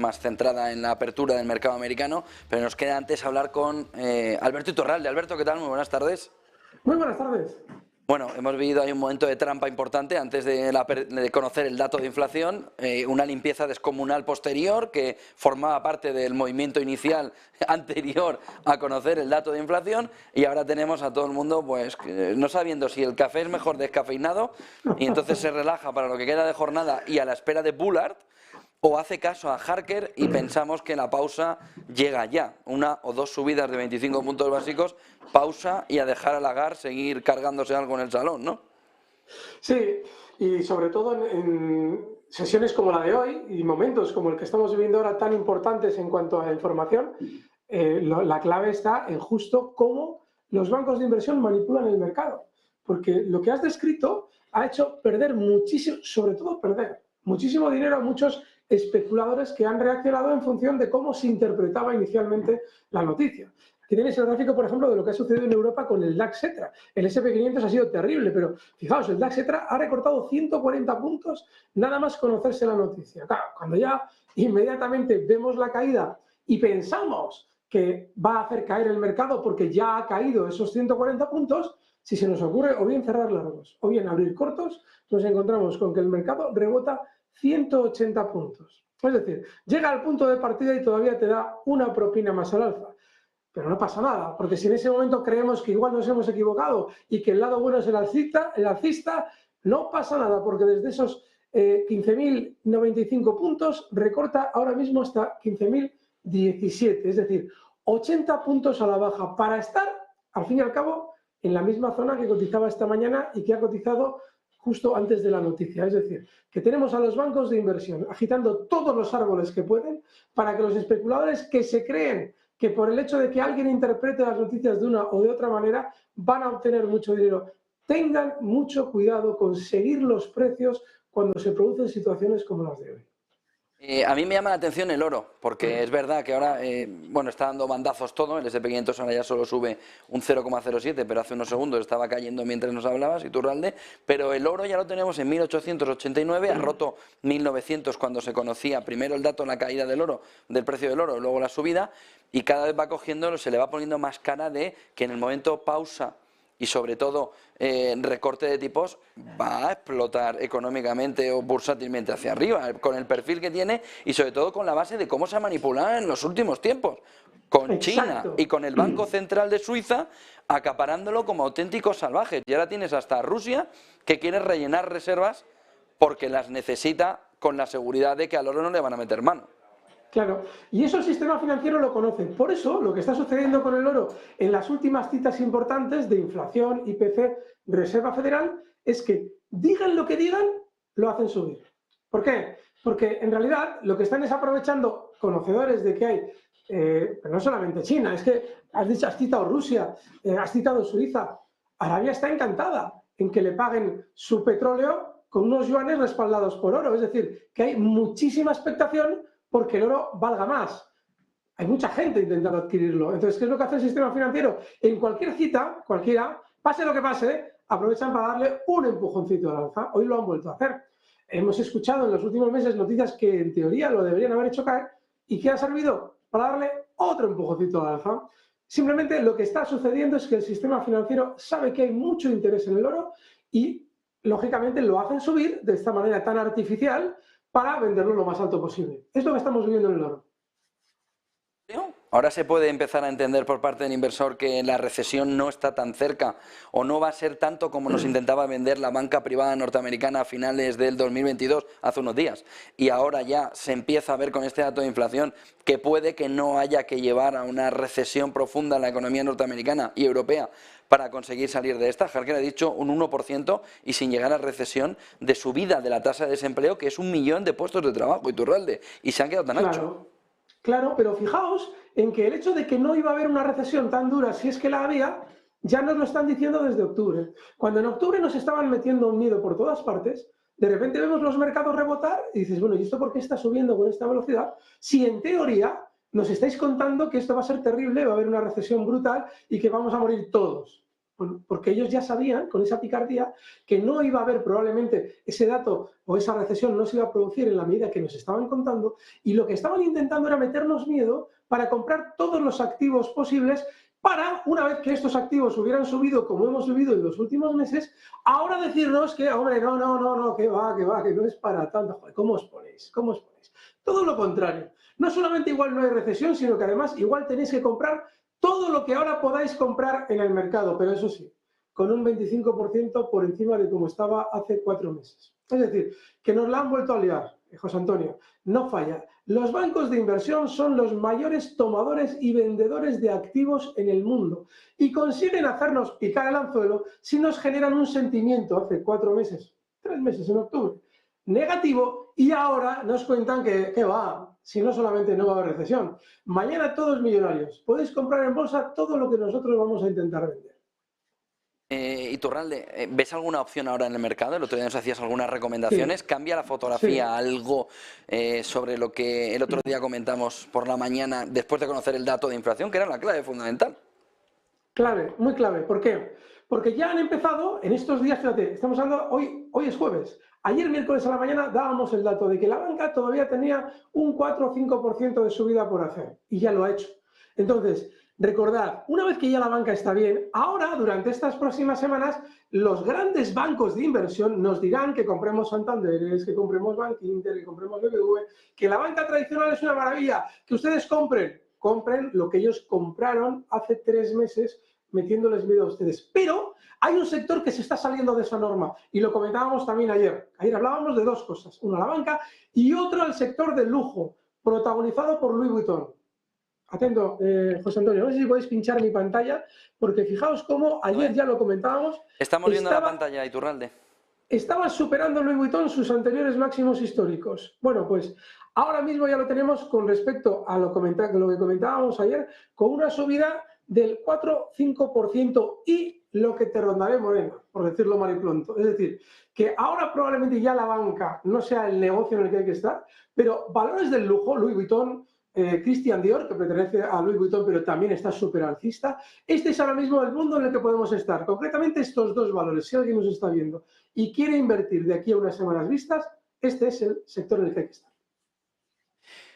más centrada en la apertura del mercado americano, pero nos queda antes hablar con Alberto Iturralde. Alberto, ¿qué tal? Muy buenas tardes. Muy buenas tardes. Bueno, hemos vivido ahí un momento de trampa importante antes de conocer el dato de inflación, una limpieza descomunal posterior que formaba parte del movimiento inicial anterior a conocer el dato de inflación, y ahora tenemos a todo el mundo pues no sabiendo si el café es mejor descafeinado y entonces se relaja para lo que queda de jornada y a la espera de Bullard, o hace caso a Harker y pensamos que la pausa llega ya, una o dos subidas de 25 puntos básicos, pausa y a dejar a Lagarde seguir cargándose algo en el salón, ¿no? Sí, y sobre todo en sesiones como la de hoy y momentos como el que estamos viviendo ahora tan importantes en cuanto a la información, la clave está en justo cómo los bancos de inversión manipulan el mercado. Porque lo que has descrito ha hecho perder muchísimo, sobre todo perder muchísimo dinero a muchos especuladores que han reaccionado en función de cómo se interpretaba inicialmente la noticia. Aquí tenéis el gráfico, por ejemplo, de lo que ha sucedido en Europa con el DAX Etra. El SP500 ha sido terrible, pero fijaos, el DAX Etra ha recortado 140 puntos nada más conocerse la noticia. Claro, cuando ya inmediatamente vemos la caída y pensamos que va a hacer caer el mercado porque ya ha caído esos 140 puntos, si se nos ocurre o bien cerrar largos o bien abrir cortos, nos encontramos con que el mercado rebota 180 puntos. Es decir, llega al punto de partida y todavía te da una propina más al alza. Pero no pasa nada, porque si en ese momento creemos que igual nos hemos equivocado y que el lado bueno es el alcista, no pasa nada, porque desde esos 15.095 puntos recorta ahora mismo hasta 15.017, es decir, 80 puntos a la baja para estar, al fin y al cabo, en la misma zona que cotizaba esta mañana y que ha cotizado justo antes de la noticia. Es decir, que tenemos a los bancos de inversión agitando todos los árboles que pueden para que los especuladores que se creen que por el hecho de que alguien interprete las noticias de una o de otra manera van a obtener mucho dinero. Tengan mucho cuidado con seguir los precios cuando se producen situaciones como las de hoy. A mí me llama la atención el oro, porque es verdad que ahora bueno, está dando bandazos todo, el SP500 ahora ya solo sube un 0,07, pero hace unos segundos estaba cayendo mientras nos hablabas, Iturralde, pero el oro ya lo tenemos en 1889, ha roto 1900 cuando se conocía primero el dato, la caída del oro, del precio del oro, luego la subida, y cada vez va cogiendo, se le va poniendo más cara de que en el momento pausa y sobre todo recorte de tipos va a explotar económicamente o bursátilmente hacia arriba, con el perfil que tiene y sobre todo con la base de cómo se ha manipulado en los últimos tiempos, con China y con el Banco Central de Suiza acaparándolo como auténticos salvajes. Y ahora tienes hasta Rusia que quiere rellenar reservas porque las necesita con la seguridad de que al oro no le van a meter mano. Claro, y eso el sistema financiero lo conoce. Por eso, lo que está sucediendo con el oro en las últimas citas importantes de inflación, IPC, Reserva Federal, es que digan lo que digan, lo hacen subir. ¿Por qué? Porque en realidad lo que están es aprovechando conocedores de que hay, pero no solamente China, es que has citado Rusia, has citado Suiza. Arabia está encantada en que le paguen su petróleo con unos yuanes respaldados por oro. Es decir, que hay muchísima expectación porque el oro valga más. Hay mucha gente intentando adquirirlo. Entonces, ¿qué es lo que hace el sistema financiero? En cualquier cita, cualquiera, pase lo que pase, aprovechan para darle un empujoncito al alza. Hoy lo han vuelto a hacer. Hemos escuchado en los últimos meses noticias que en teoría lo deberían haber hecho caer y que ha servido para darle otro empujoncito al alza. Simplemente lo que está sucediendo es que el sistema financiero sabe que hay mucho interés en el oro y, lógicamente, lo hacen subir de esta manera tan artificial para venderlo lo más alto posible. Es lo que estamos viviendo en el oro. Ahora se puede empezar a entender por parte del inversor que la recesión no está tan cerca o no va a ser tanto como nos intentaba vender la banca privada norteamericana a finales del 2022, hace unos días. Y ahora ya se empieza a ver con este dato de inflación que puede que no haya que llevar a una recesión profunda en la economía norteamericana y europea para conseguir salir de esta. Harker ha dicho un 1% y sin llegar a recesión de subida de la tasa de desempleo, que es 1 millón de puestos de trabajo, Iturralde, y se han quedado tan anchos. Claro, pero fijaos en que el hecho de que no iba a haber una recesión tan dura, si es que la había, ya nos lo están diciendo desde octubre. Cuando en octubre nos estaban metiendo un miedo por todas partes, de repente vemos los mercados rebotar y dices, bueno, ¿y esto por qué está subiendo con esta velocidad? Si en teoría nos estáis contando que esto va a ser terrible, va a haber una recesión brutal y que vamos a morir todos. Bueno, porque ellos ya sabían, con esa picardía, que no iba a haber probablemente ese dato o esa recesión no se iba a producir en la medida que nos estaban contando, y lo que estaban intentando era meternos miedo para comprar todos los activos posibles para, una vez que estos activos hubieran subido como hemos subido en los últimos meses, ahora decirnos que, hombre, no, que va, que no es para tanto. Joder, ¿cómo os ponéis? ¿Cómo os ponéis? Todo lo contrario. No solamente igual no hay recesión, sino que además igual tenéis que comprar todo lo que ahora podáis comprar en el mercado, pero eso sí, con un 25% por encima de como estaba hace 4 meses. Es decir, que nos la han vuelto a liar, José Antonio, no falla. Los bancos de inversión son los mayores tomadores y vendedores de activos en el mundo y consiguen hacernos picar el anzuelo si nos generan un sentimiento hace 4 meses, 3 meses en octubre, negativo, y ahora nos cuentan que va, si no solamente no va a haber recesión. Mañana todos millonarios, podéis comprar en bolsa todo lo que nosotros vamos a intentar vender. Iturralde, ¿ves alguna opción ahora en el mercado? El otro día nos hacías algunas recomendaciones. Sí, ¿Cambia la fotografía sí. algo sobre lo que el otro día comentamos por la mañana después de conocer el dato de inflación, que era la clave fundamental? Clave, muy clave. ¿Por qué? Porque ya han empezado en estos días, fíjate, estamos hablando, hoy es jueves. Ayer miércoles a la mañana dábamos el dato de que la banca todavía tenía un 4 o 5% de subida por hacer, y ya lo ha hecho. Entonces, recordad, una vez que ya la banca está bien, ahora, durante estas próximas semanas, los grandes bancos de inversión nos dirán que compremos Santander, que compremos Bankinter, que compremos BBV, que la banca tradicional es una maravilla, que ustedes compren lo que ellos compraron hace 3 meses, metiéndoles miedo a ustedes. Pero hay un sector que se está saliendo de esa norma, y lo comentábamos también ayer. Ayer hablábamos de 2 cosas, una la banca y otro el sector del lujo, protagonizado por Louis Vuitton. Atento, José Antonio, no sé si podéis pinchar mi pantalla, porque fijaos cómo ayer ya lo comentábamos. Estamos viendo la pantalla, Iturralde. Estaba superando Louis Vuitton sus anteriores máximos históricos. Bueno, pues ahora mismo ya lo tenemos con respecto a lo que comentábamos ayer, con una subida del 4-5% y lo que te rondaré morena, por decirlo mal y pronto. Es decir, que ahora probablemente ya la banca no sea el negocio en el que hay que estar, pero valores del lujo, Louis Vuitton, Christian Dior, que pertenece a Louis Vuitton, pero también está súper alcista. Este es ahora mismo el mundo en el que podemos estar. Concretamente estos 2 valores, si alguien nos está viendo y quiere invertir de aquí a unas semanas vistas, este es el sector en el que hay que estar.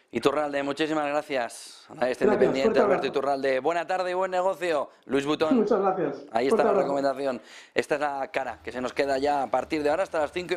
Iturralde, muchísimas gracias. Analista independiente, Alberto Iturralde. Buena tarde y buen negocio. Louis Vuitton. Muchas gracias. Ahí está la recomendación. Esta es la cara que se nos queda ya a partir de ahora hasta las 5.